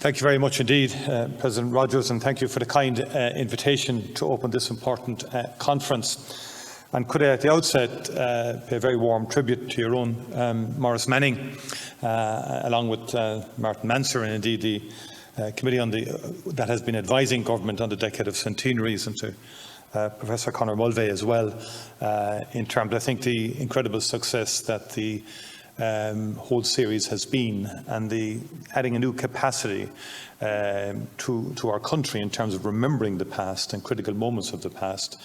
Thank you very much indeed, President Rogers, and thank you for the kind invitation to open this important conference. And could I at the outset pay a very warm tribute to your own Maurice Manning, along with Martin Manser, and indeed the committee that has been advising government on the Decade of Centenaries, and to Professor Conor Mulvey as well, in terms of, I think, the incredible success that the whole series has been, and adding a new capacity to our country in terms of remembering the past and critical moments of the past,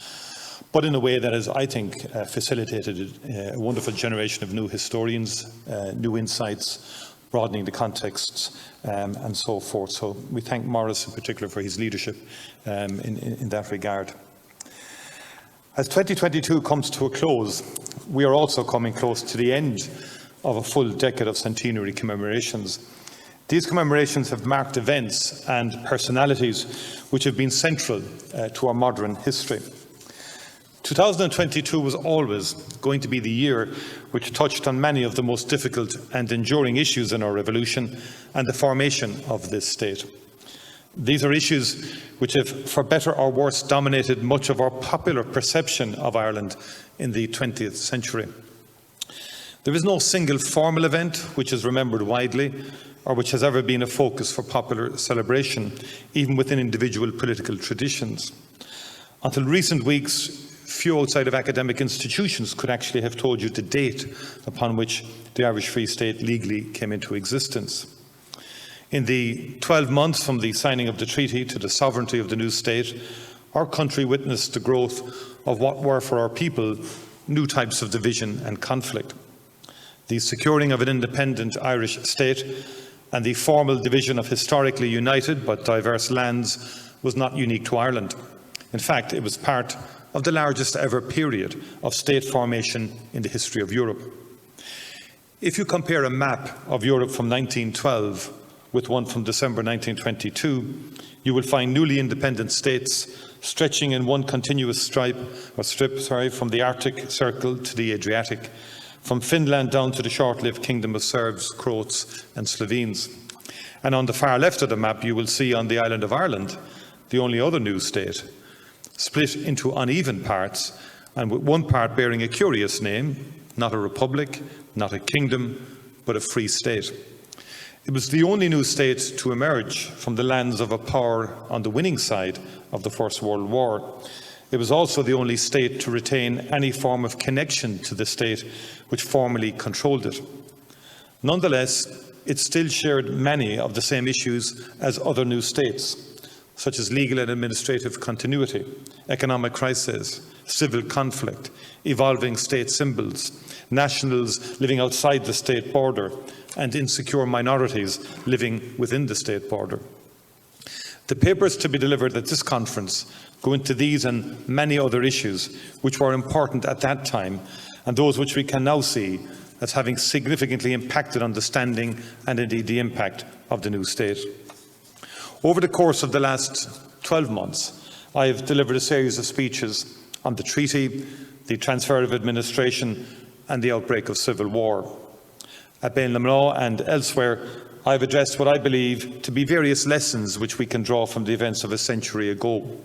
but in a way that has, I think, facilitated a wonderful generation of new historians, new insights, broadening the contexts, and so forth. So we thank Maurice in particular for his leadership in that regard. As 2022 comes to a close, we are also coming close to the end of a full decade of centenary commemorations. These commemorations have marked events and personalities which have been central to our modern history. 2022 was always going to be the year which touched on many of the most difficult and enduring issues in our revolution and the formation of this state. These are issues which have, for better or worse, dominated much of our popular perception of Ireland in the 20th century. There is no single formal event which is remembered widely or which has ever been a focus for popular celebration, even within individual political traditions. Until recent weeks, few outside of academic institutions could actually have told you the date upon which the Irish Free State legally came into existence. In the 12 months from the signing of the treaty to the sovereignty of the new state, our country witnessed the growth of what were for our people new types of division and conflict. The securing of an independent Irish state and the formal division of historically united but diverse lands was not unique to Ireland. In fact, it was part of the largest ever period of state formation in the history of Europe. If you compare a map of Europe from 1912 with one from December 1922, you will find newly independent states stretching in one continuous strip from the Arctic Circle to the Adriatic, from Finland down to the short-lived kingdom of Serbs, Croats and Slovenes. And on the far left of the map you will see on the island of Ireland, the only other new state, split into uneven parts, and with one part bearing a curious name, not a republic, not a kingdom, but a free state. It was the only new state to emerge from the lands of a power on the winning side of the First World War. It was also the only state to retain any form of connection to the state which formally controlled it. Nonetheless, it still shared many of the same issues as other new states, such as legal and administrative continuity, economic crisis, civil conflict, evolving state symbols, nationals living outside the state border, and insecure minorities living within the state border. The papers to be delivered at this conference go into these and many other issues which were important at that time, and those which we can now see as having significantly impacted understanding and indeed the impact of the new state. Over the course of the last 12 months, I have delivered a series of speeches on the treaty, the transfer of administration and the outbreak of civil war. At Bain-Lamlaw and elsewhere, I have addressed what I believe to be various lessons which we can draw from the events of a century ago.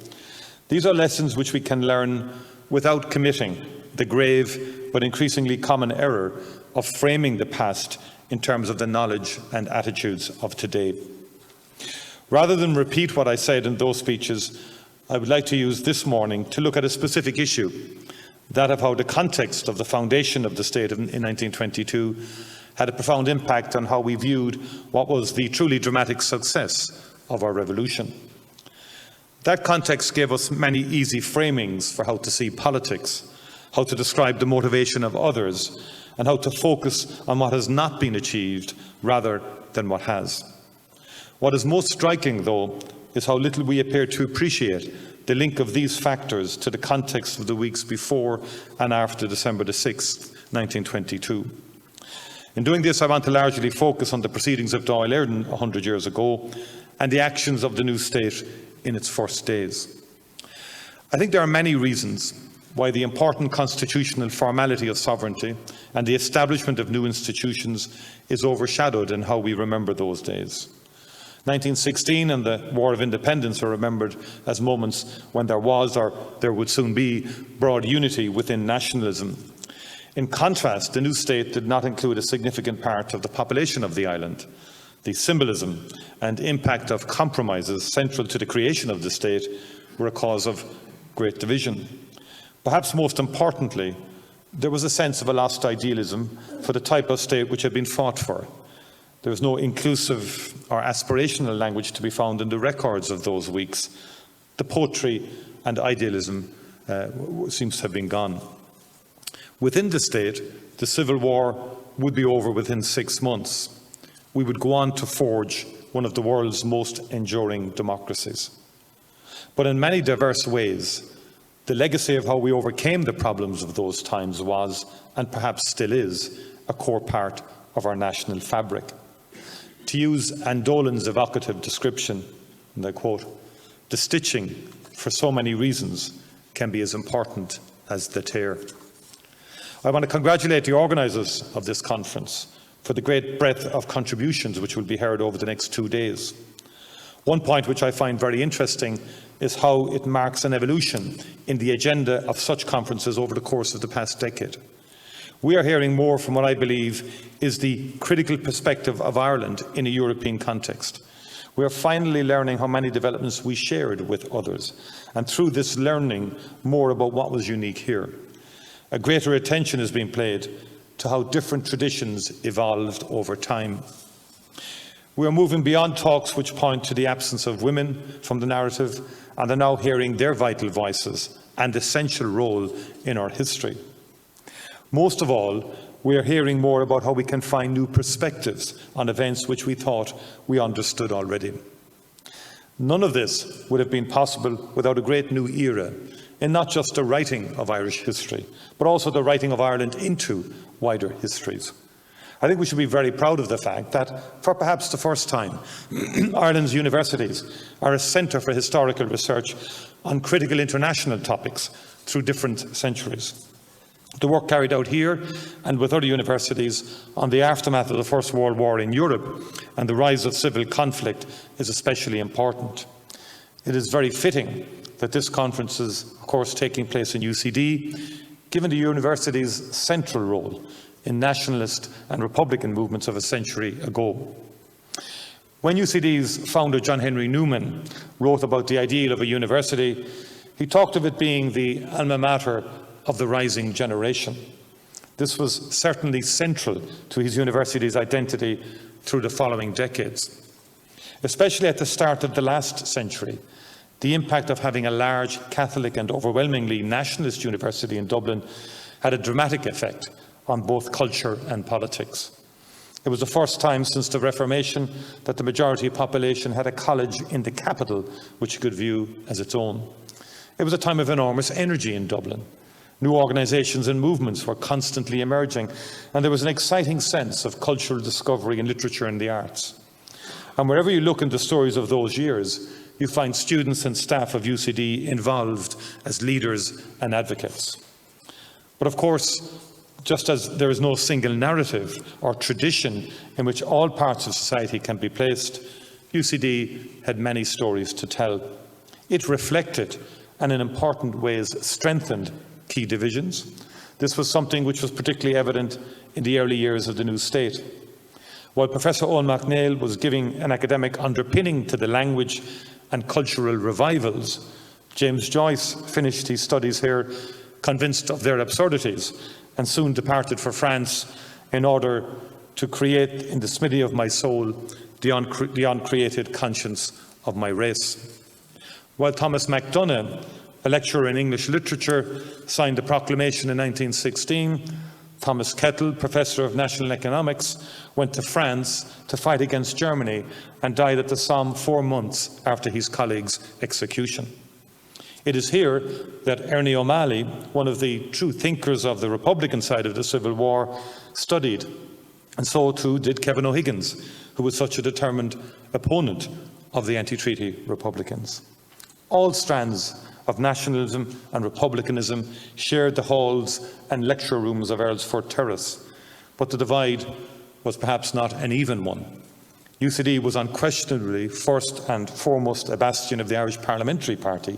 These are lessons which we can learn without committing the grave but increasingly common error of framing the past in terms of the knowledge and attitudes of today. Rather than repeat what I said in those speeches, I would like to use this morning to look at a specific issue, that of how the context of the foundation of the state in 1922 had a profound impact on how we viewed what was the truly dramatic success of our revolution. That context gave us many easy framings for how to see politics, how to describe the motivation of others, and how to focus on what has not been achieved rather than what has. What is most striking, though, is how little we appear to appreciate the link of these factors to the context of the weeks before and after December the 6th, 1922. In doing this, I want to largely focus on the proceedings of Dáil Éireann 100 years ago and the actions of the new state in its first days. I think there are many reasons why the important constitutional formality of sovereignty and the establishment of new institutions is overshadowed in how we remember those days. 1916 and the War of Independence are remembered as moments when there was, or there would soon be, broad unity within nationalism. In contrast, the new state did not include a significant part of the population of the island. The symbolism and impact of compromises central to the creation of the state were a cause of great division. Perhaps most importantly, there was a sense of a lost idealism for the type of state which had been fought for. There was no inclusive or aspirational language to be found in the records of those weeks. The poetry and idealism seems to have been gone. Within the state, the civil war would be over within 6 months. We would go on to forge one of the world's most enduring democracies. But in many diverse ways, the legacy of how we overcame the problems of those times was, and perhaps still is, a core part of our national fabric. To use Anne Dolan's evocative description, and I quote, "The stitching, for so many reasons, can be as important as the tear." I want to congratulate the organisers of this conference for the great breadth of contributions which will be heard over the next 2 days. One point which I find very interesting is how it marks an evolution in the agenda of such conferences over the course of the past decade. We are hearing more from what I believe is the critical perspective of Ireland in a European context. We are finally learning how many developments we shared with others, and through this learning more about what was unique here. A greater attention is being paid to how different traditions evolved over time. We are moving beyond talks which point to the absence of women from the narrative and are now hearing their vital voices and essential role in our history. Most of all, we are hearing more about how we can find new perspectives on events which we thought we understood already. None of this would have been possible without a great new era in not just the writing of Irish history, but also the writing of Ireland into wider histories. I think we should be very proud of the fact that, for perhaps the first time, Ireland's universities are a centre for historical research on critical international topics through different centuries. The work carried out here and with other universities on the aftermath of the First World War in Europe and the rise of civil conflict is especially important. It is very fitting that this conference is, of course, taking place in UCD, given the university's central role in nationalist and republican movements of a century ago. When UCD's founder, John Henry Newman, wrote about the ideal of a university, he talked of it being the alma mater of the rising generation. This was certainly central to his university's identity through the following decades. Especially at the start of the last century, the impact of having a large Catholic and overwhelmingly nationalist university in Dublin had a dramatic effect on both culture and politics. It was the first time since the Reformation that the majority population had a college in the capital which it could view as its own. It was a time of enormous energy in Dublin. New organisations and movements were constantly emerging, and there was an exciting sense of cultural discovery in literature and the arts. And wherever you look in the stories of those years, you find students and staff of UCD involved as leaders and advocates. But of course, just as there is no single narrative or tradition in which all parts of society can be placed, UCD had many stories to tell. It reflected and in important ways strengthened key divisions. This was something which was particularly evident in the early years of the new state. While Professor Eoin MacNeill was giving an academic underpinning to the language and cultural revivals, James Joyce finished his studies here convinced of their absurdities and soon departed for France in order to create in the smithy of my soul the uncreated conscience of my race. While Thomas MacDonagh, a lecturer in English literature, signed the proclamation in 1916, Thomas Kettle, Professor of National Economics, went to France to fight against Germany and died at the Somme 4 months after his colleague's execution. It is here that Ernie O'Malley, one of the true thinkers of the Republican side of the Civil War, studied, and so too did Kevin O'Higgins, who was such a determined opponent of the anti-treaty Republicans. All strands of nationalism and republicanism shared the halls and lecture rooms of Earlsfort Terrace, but the divide was perhaps not an even one. UCD was unquestionably first and foremost a bastion of the Irish Parliamentary Party,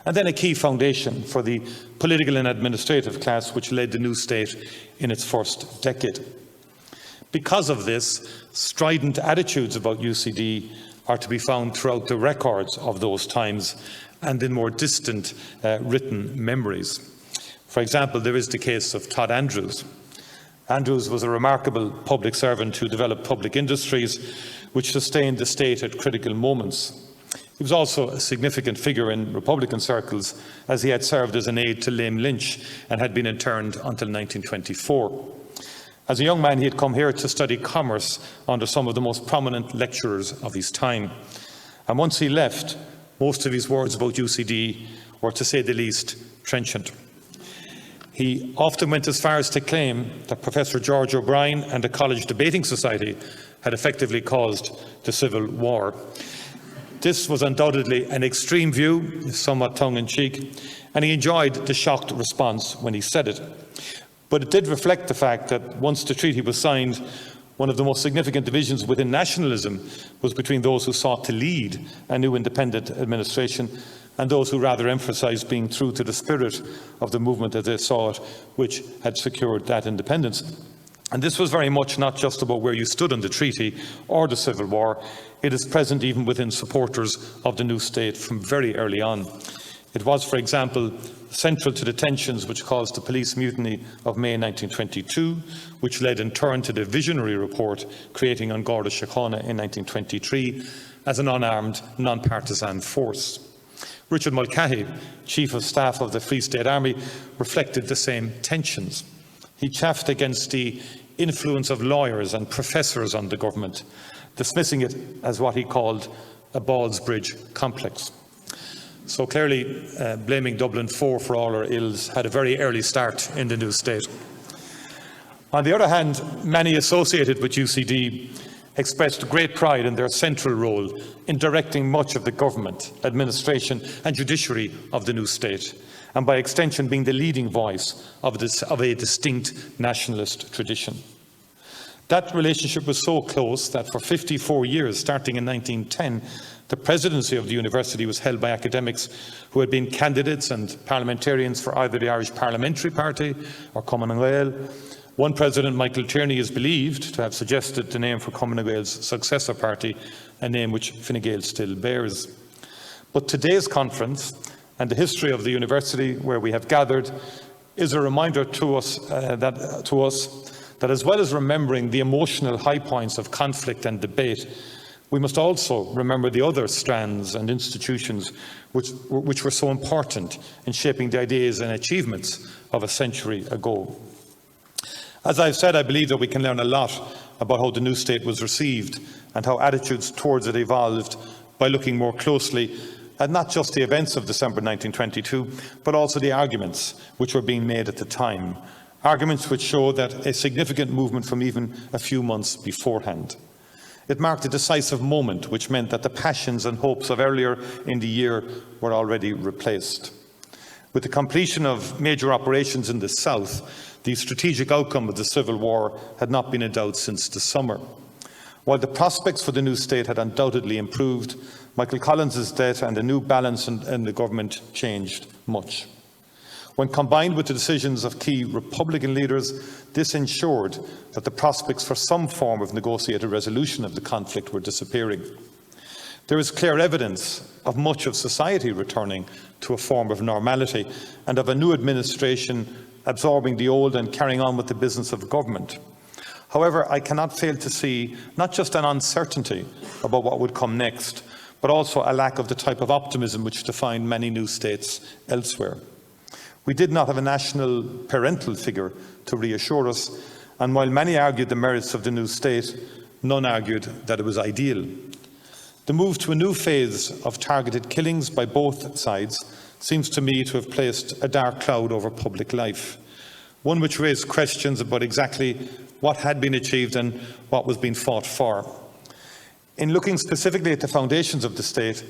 and then a key foundation for the political and administrative class which led the new state in its first decade. Because of this, strident attitudes about UCD are to be found throughout the records of those times and in more distant written memories. For example, there is the case of Todd Andrews. Andrews was a remarkable public servant who developed public industries which sustained the state at critical moments. He was also a significant figure in Republican circles, as he had served as an aide to Liam Lynch and had been interned until 1924. As a young man, he had come here to study commerce under some of the most prominent lecturers of his time. And once he left, most of his words about UCD were, to say the least, trenchant. He often went as far as to claim that Professor George O'Brien and the College Debating Society had effectively caused the Civil War. This was undoubtedly an extreme view, somewhat tongue-in-cheek, and he enjoyed the shocked response when he said it. But it did reflect the fact that once the treaty was signed, one of the most significant divisions within nationalism was between those who sought to lead a new independent administration and those who rather emphasised being true to the spirit of the movement as they saw it, which had secured that independence. And this was very much not just about where you stood on the treaty or the Civil War. It is present even within supporters of the new state from very early on. It was, for example, central to the tensions which caused the police mutiny of May 1922, which led in turn to the visionary report creating An Garda Síochána in 1923 as an unarmed, non-partisan force. Richard Mulcahy, Chief of Staff of the Free State Army, reflected the same tensions. He chaffed against the influence of lawyers and professors on the government, dismissing it as what he called a Ballsbridge complex. So clearly, blaming Dublin 4 for all our ills had a very early start in the new state. On the other hand, many associated with UCD expressed great pride in their central role in directing much of the government, administration and judiciary of the new state, and by extension being the leading voice of a distinct nationalist tradition. That relationship was so close that for 54 years, starting in 1910, the presidency of the university was held by academics who had been candidates and parliamentarians for either the Irish Parliamentary Party or Cumann na Gael. One president, Michael Tierney, is believed to have suggested the name for Cumann na Gael's successor party, a name which Fine Gael still bears. But today's conference and the history of the university where we have gathered is a reminder to us that as well as remembering the emotional high points of conflict and debate, we must also remember the other strands and institutions which were so important in shaping the ideas and achievements of a century ago. As I've said, I believe that we can learn a lot about how the new state was received and how attitudes towards it evolved by looking more closely at not just the events of December 1922, but also the arguments which were being made at the time. Arguments which show that a significant movement from even a few months beforehand. It marked a decisive moment which meant that the passions and hopes of earlier in the year were already replaced. With the completion of major operations in the south, the strategic outcome of the Civil War had not been in doubt since the summer. While the prospects for the new state had undoubtedly improved, Michael Collins's death and a new balance in the government changed much. When combined with the decisions of key Republican leaders, this ensured that the prospects for some form of negotiated resolution of the conflict were disappearing. There is clear evidence of much of society returning to a form of normality and of a new administration absorbing the old and carrying on with the business of government. However, I cannot fail to see not just an uncertainty about what would come next, but also a lack of the type of optimism which defined many new states elsewhere. We did not have a national parental figure to reassure us, and while many argued the merits of the new state, none argued that it was ideal. The move to a new phase of targeted killings by both sides seems to me to have placed a dark cloud over public life, one which raised questions about exactly what had been achieved and what was being fought for. In looking specifically at the foundations of the state,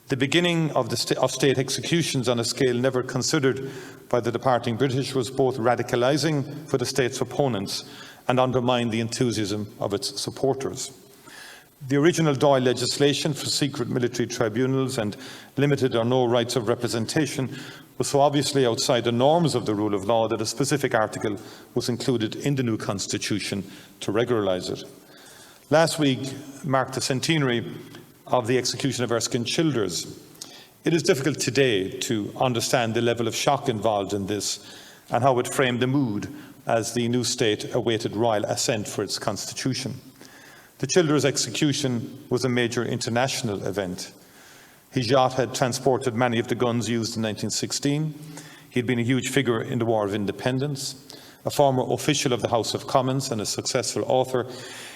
the beginning of state executions on a scale never considered by the departing British was both radicalising for the state's opponents and undermined the enthusiasm of its supporters. The original Dáil legislation for secret military tribunals and limited or no rights of representation was so obviously outside the norms of the rule of law that a specific article was included in the new constitution to regularise it. Last week marked the centenary of the execution of Erskine Childers. It is difficult today to understand the level of shock involved in this and how it framed the mood as the new state awaited royal assent for its constitution. The Childers execution was a major international event. His yacht had transported many of the guns used in 1916. He had been a huge figure in the War of Independence. A former official of the House of Commons and a successful author,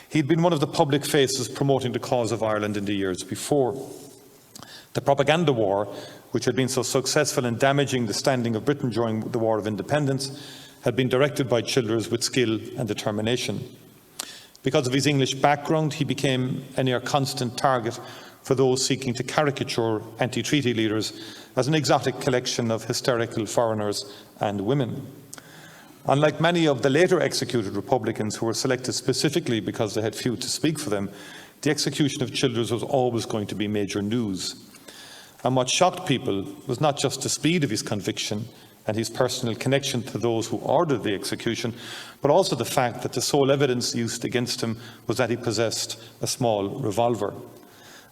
he had been one of the public faces promoting the cause of Ireland in the years before. The propaganda war, which had been so successful in damaging the standing of Britain during the War of Independence, had been directed by Childers with skill and determination. Because of his English background, he became a near constant target for those seeking to caricature anti-treaty leaders as an exotic collection of hysterical foreigners and women. Unlike many of the later executed Republicans who were selected specifically because they had few to speak for them, the execution of Childers was always going to be major news. And what shocked people was not just the speed of his conviction and his personal connection to those who ordered the execution, but also the fact that the sole evidence used against him was that he possessed a small revolver.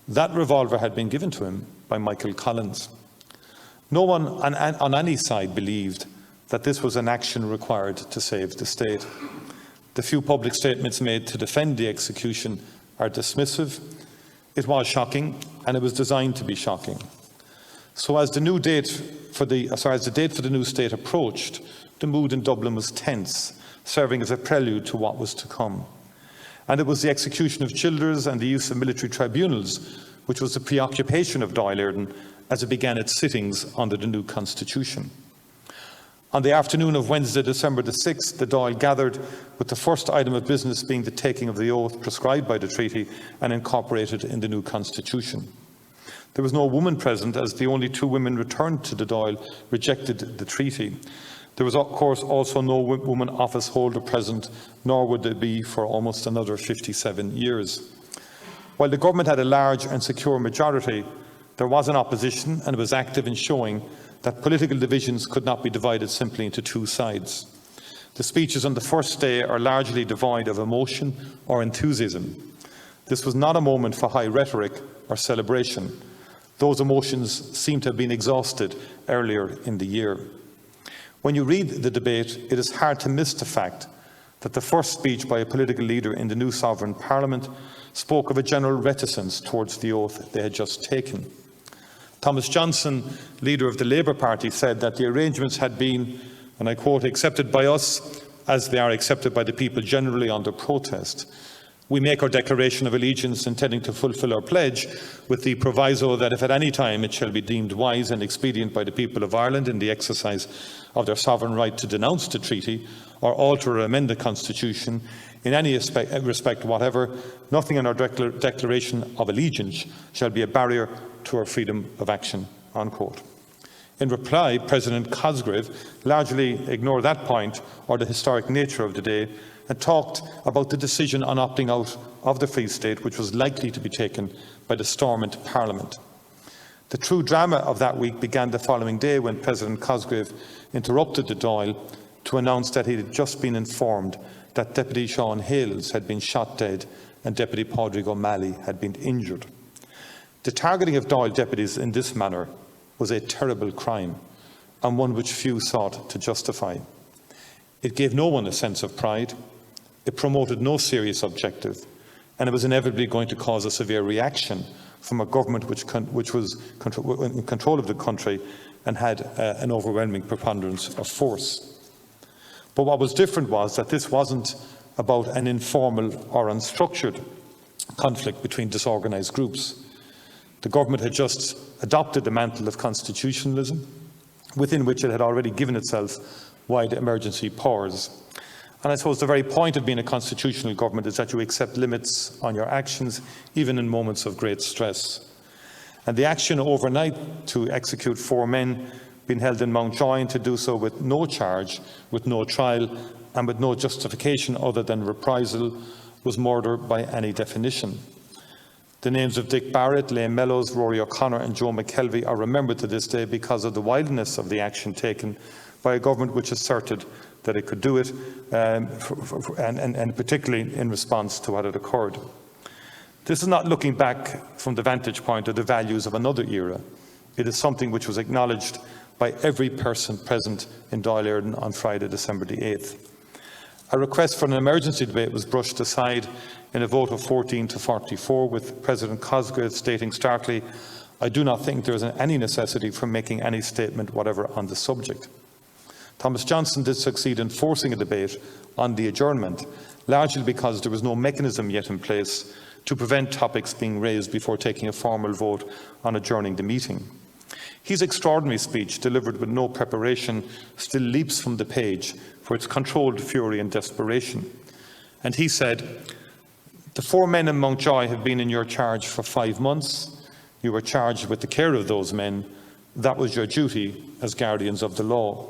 That revolver had been given to him by Michael Collins. No one on any side believed that this was an action required to save the state. The few public statements made to defend the execution are dismissive. It was shocking, and it was designed to be shocking. So as the date for the new state approached, the mood in Dublin was tense, serving as a prelude to what was to come. And it was the execution of Childers and the use of military tribunals which was the preoccupation of Dáil Éireann as it began its sittings under the new constitution. On the afternoon of Wednesday, December the 6th, the Dáil gathered, with the first item of business being the taking of the oath prescribed by the treaty and incorporated in the new constitution. There was no woman present, as the only 2 women returned to the Dáil rejected the treaty. There was, of course, also no woman office holder present, nor would there be for almost another 57 years. While the government had a large and secure majority, there was an opposition, and it was active in showing that political divisions could not be divided simply into 2 sides. The speeches on the first day are largely devoid of emotion or enthusiasm. This was not a moment for high rhetoric or celebration. Those emotions seem to have been exhausted earlier in the year. When you read the debate, it is hard to miss the fact that the first speech by a political leader in the new sovereign parliament spoke of a general reticence towards the oath they had just taken. Thomas Johnson, leader of the Labour Party, said that the arrangements had been, and I quote, accepted by us as they are accepted by the people generally under protest. We make our declaration of allegiance intending to fulfil our pledge with the proviso that if at any time it shall be deemed wise and expedient by the people of Ireland in the exercise of their sovereign right to denounce the treaty or alter or amend the constitution in any respect whatever, nothing in our declaration of allegiance shall be a barrier to our freedom of action, unquote. In reply, President Cosgrave largely ignored that point or the historic nature of the day and talked about the decision on opting out of the Free State, which was likely to be taken by the storm into Parliament. The true drama of that week began the following day when President Cosgrave interrupted the Dáil to announce that he had just been informed that Deputy Sean Hales had been shot dead and Deputy Padraig O'Malley had been injured. The targeting of Dáil deputies in this manner was a terrible crime, and one which few sought to justify. It gave no one a sense of pride, it promoted no serious objective, and it was inevitably going to cause a severe reaction from a government which was in control of the country and had an overwhelming preponderance of force. But what was different was that this wasn't about an informal or unstructured conflict between disorganised groups. The government had just adopted the mantle of constitutionalism, within which it had already given itself wide emergency powers. And I suppose the very point of being a constitutional government is that you accept limits on your actions, even in moments of great stress. And the action overnight to execute 4 men being held in Mountjoy, to do so with no charge, with no trial, and with no justification other than reprisal, was murder by any definition. The names of Dick Barrett, Liam Mellows, Rory O'Connor and Joe McKelvey are remembered to this day because of the wildness of the action taken by a government which asserted that it could do it, and particularly in response to what had occurred. This is not looking back from the vantage point of the values of another era. It is something which was acknowledged by every person present in Dáil Éireann on Friday, December the 8th. A request for an emergency debate was brushed aside in a vote of 14 to 44, with President Cosgrave stating starkly, "I do not think there is any necessity for making any statement whatever on the subject." Thomas Johnson did succeed in forcing a debate on the adjournment, largely because there was no mechanism yet in place to prevent topics being raised before taking a formal vote on adjourning the meeting. His extraordinary speech, delivered with no preparation, still leaps from the page for its controlled fury and desperation. And he said, "The 4 men in Mountjoy have been in your charge for 5 months. You were charged with the care of those men. That was your duty as guardians of the law.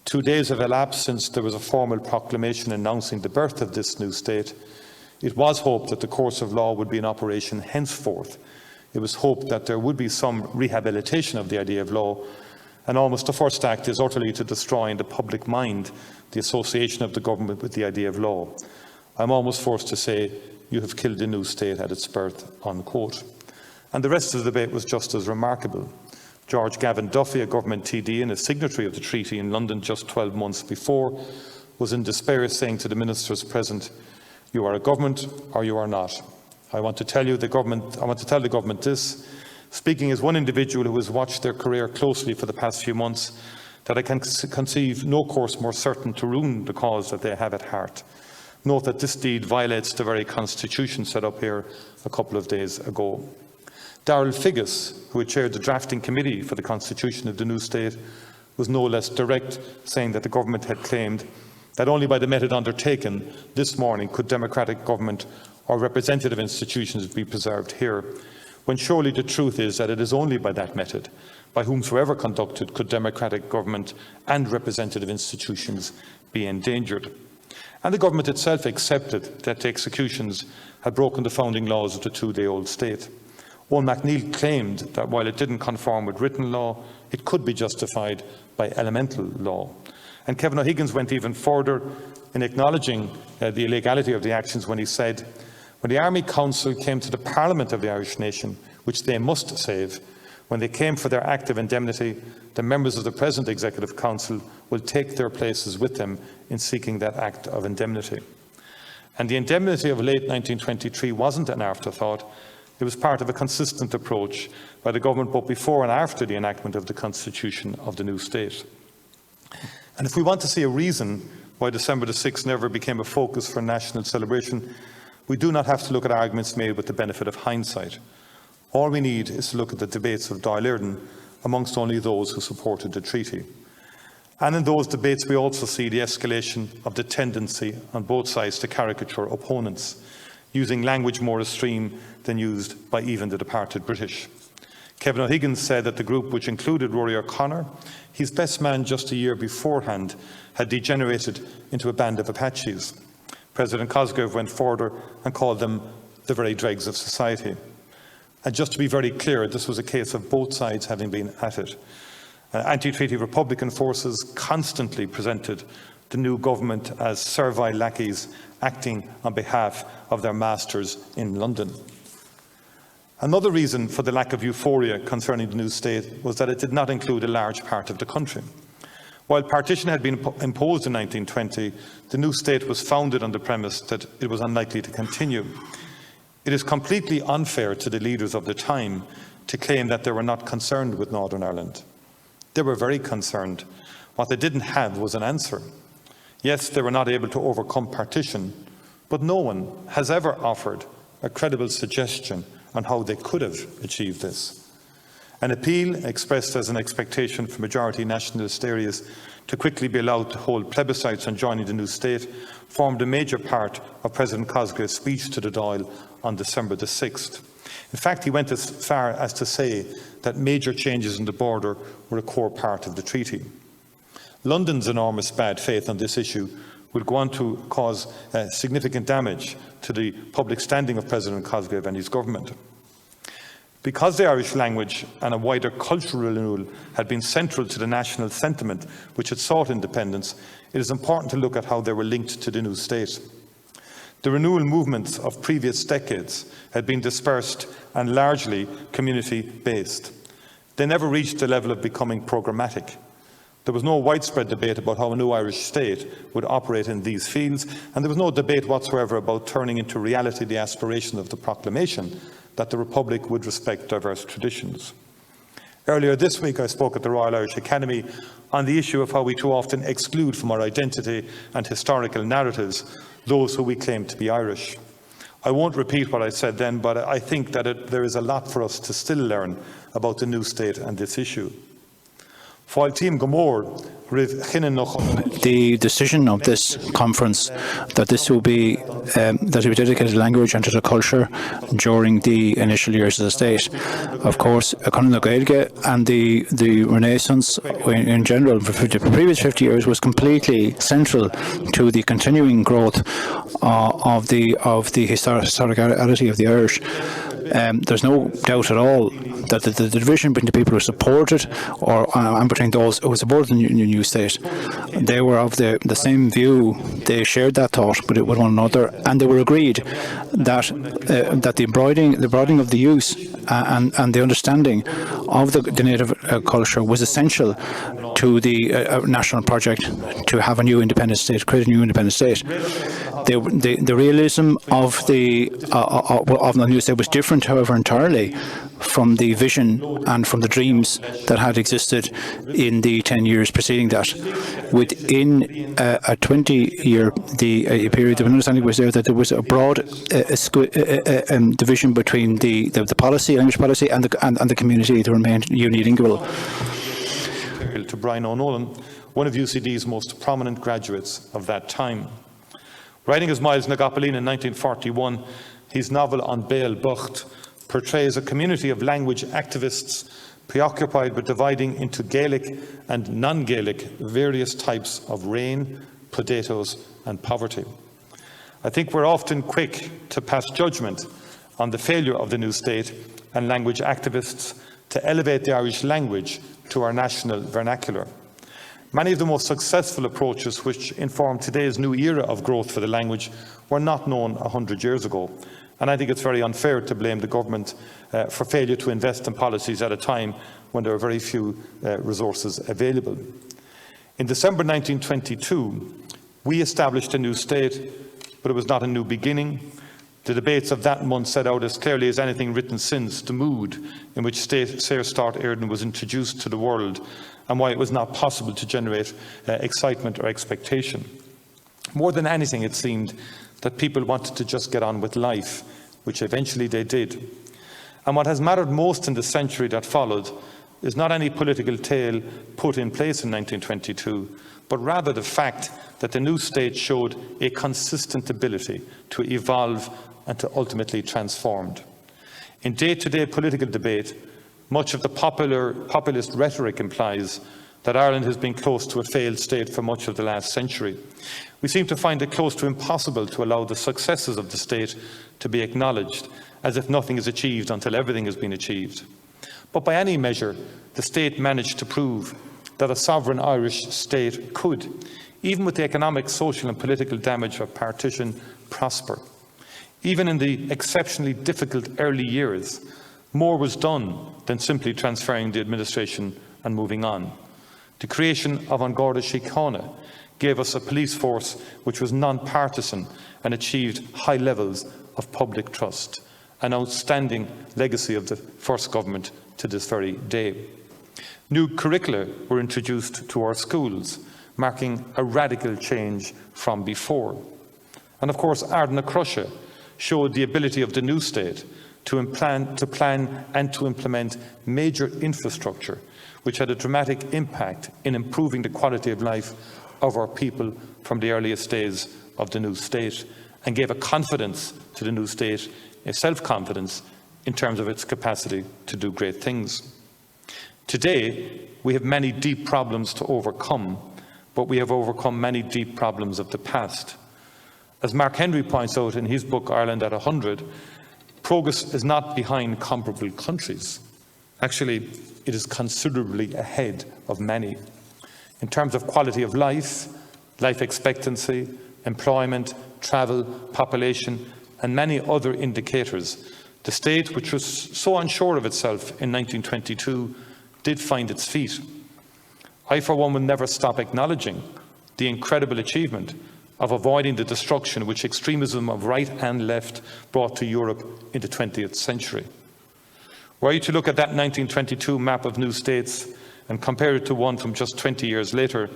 2 days have elapsed since there was a formal proclamation announcing the birth of this new state. It was hoped that the course of law would be in operation henceforth. It was hoped that there would be some rehabilitation of the idea of law, and almost the first act is utterly to destroy in the public mind the association of the government with the idea of law. I'm almost forced to say, you have killed the new state at its birth," unquote. And the rest of the debate was just as remarkable. George Gavin Duffy, a government TD and a signatory of the treaty in London just 12 months before, was in despair, saying to the ministers present, "You are a government or you are not. I want to tell the government this, speaking as one individual who has watched their career closely for the past few months, that I can conceive no course more certain to ruin the cause that they have at heart. Note that this deed violates the very constitution set up here a couple of days ago." Darrell Figgis, who had chaired the drafting committee for the constitution of the new state, was no less direct, saying that the government had claimed that only by the method undertaken this morning could democratic government or representative institutions be preserved here, when surely the truth is that it is only by that method, by whomsoever conducted, could democratic government and representative institutions be endangered. And the government itself accepted that the executions had broken the founding laws of the 2-day-old state. Owen MacNeill claimed that while it didn't conform with written law, it could be justified by elemental law. And Kevin O'Higgins went even further in acknowledging the illegality of the actions when he said, "When the Army Council came to the Parliament of the Irish nation, which they must save, when they came for their act of indemnity, the members of the present Executive Council will take their places with them in seeking that act of indemnity." And the indemnity of late 1923 wasn't an afterthought. It was part of a consistent approach by the government both before and after the enactment of the constitution of the new state. And if we want to see a reason why December the 6th never became a focus for national celebration, we do not have to look at arguments made with the benefit of hindsight. All we need is to look at the debates of Dáil Éireann amongst only those who supported the treaty. And in those debates we also see the escalation of the tendency on both sides to caricature opponents, using language more extreme than used by even the departed British. Kevin O'Higgins said that the group, which included Rory O'Connor, his best man just a year beforehand, had degenerated into a band of Apaches. President Cosgrave went further and called them the very dregs of society. And just to be very clear, this was a case of both sides having been at it. Anti-treaty Republican forces constantly presented the new government as servile lackeys acting on behalf of their masters in London. Another reason for the lack of euphoria concerning the new state was that it did not include a large part of the country. While partition had been imposed in 1920, the new state was founded on the premise that it was unlikely to continue. It is completely unfair to the leaders of the time to claim that they were not concerned with Northern Ireland. They were very concerned. What they didn't have was an answer. Yes, they were not able to overcome partition, but no one has ever offered a credible suggestion on how they could have achieved this. An appeal expressed as an expectation for majority nationalist areas to quickly be allowed to hold plebiscites on joining the new state formed a major part of President Cosgrave's speech to the Dáil on December the 6th. In fact, he went as far as to say that major changes in the border were a core part of the treaty. London's enormous bad faith on this issue will go on to cause significant damage to the public standing of President Cosgrave and his government. Because the Irish language and a wider cultural renewal had been central to the national sentiment which had sought independence, it is important to look at how they were linked to the new state. The renewal movements of previous decades had been dispersed and largely community-based. They never reached the level of becoming programmatic. There was no widespread debate about how a new Irish state would operate in these fields, and there was no debate whatsoever about turning into reality the aspiration of the proclamation that the Republic would respect diverse traditions. Earlier this week I spoke at the Royal Irish Academy on the issue of how we too often exclude from our identity and historical narratives those who we claim to be Irish. I won't repeat what I said then, but I think that there is a lot for us to still learn about the new state and this issue. The decision of this conference that this will be dedicated to language and to the culture during the initial years of the state, of course, Gaeltacht and the Renaissance in general for the previous 50 years was completely central to the continuing growth of the historicality of the Irish. There's no doubt at all that the division between the people who supported and between those who supported the new state, they were of the same view. They shared that thought with one another, and they were agreed that the broadening of the use and the understanding of the native culture was essential to the national project to have a new independent state, create a new independent state. The realism of the new state was different, however, entirely from the vision and from the dreams that had existed in the 10 years preceding that. Within a 20-year period, the understanding was there that there was a broad division between the policy, language policy, and the community that remained unilingual. To Brian O'Nolan, one of UCD's most prominent graduates of that time. Writing as Miles na Gapaline in 1941, his novel On Gaeltacht portrays a community of language activists preoccupied with dividing into Gaelic and non-Gaelic various types of rain, potatoes and poverty. I think we're often quick to pass judgment on the failure of the new state and language activists to elevate the Irish language to our national vernacular. Many of the most successful approaches which inform today's new era of growth for the language were not known 100 years ago. And I think it's very unfair to blame the government for failure to invest in policies at a time when there are very few resources available. In December 1922, we established a new state, but it was not a new beginning. The debates of that month set out as clearly as anything written since the mood in which Saor Start Éireann was introduced to the world and why it was not possible to generate excitement or expectation. More than anything, it seemed that people wanted to just get on with life, which eventually they did. And what has mattered most in the century that followed is not any political tale put in place in 1922, but rather the fact that the new state showed a consistent ability to evolve and to ultimately transformed. In day-to-day political debate, much of the populist rhetoric implies that Ireland has been close to a failed state for much of the last century. We seem to find it close to impossible to allow the successes of the state to be acknowledged, as if nothing is achieved until everything has been achieved. But by any measure, the state managed to prove that a sovereign Irish state could, even with the economic, social and political damage of partition, prosper. Even in the exceptionally difficult early years, more was done than simply transferring the administration and moving on. The creation of An Garda Síochána gave us a police force which was non-partisan and achieved high levels of public trust, an outstanding legacy of the first government to this very day. New curricula were introduced to our schools, marking a radical change from before. And of course, Ardna Crusha showed the ability of the new state to plan and to implement major infrastructure, which had a dramatic impact in improving the quality of life of our people from the earliest days of the new state, and gave a confidence to the new state, a self-confidence in terms of its capacity to do great things. Today, we have many deep problems to overcome, but we have overcome many deep problems of the past. As Mark Henry points out in his book Ireland at 100, progress is not behind comparable countries. Actually, it is considerably ahead of many. In terms of quality of life, life expectancy, employment, travel, population, and many other indicators, the state, which was so unsure of itself in 1922, did find its feet. I, for one, will never stop acknowledging the incredible achievement of avoiding the destruction which extremism of right and left brought to Europe in the 20th century. Were you to look at that 1922 map of new states and compare it to one from just 20 years later,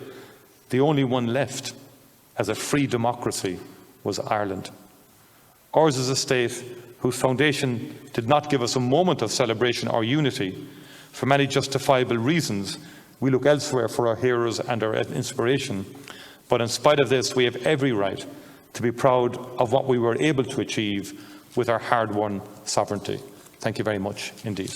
the only one left as a free democracy was Ireland. Ours is a state whose foundation did not give us a moment of celebration or unity. For many justifiable reasons, we look elsewhere for our heroes and our inspiration. But in spite of this, we have every right to be proud of what we were able to achieve with our hard-won sovereignty. Thank you very much indeed.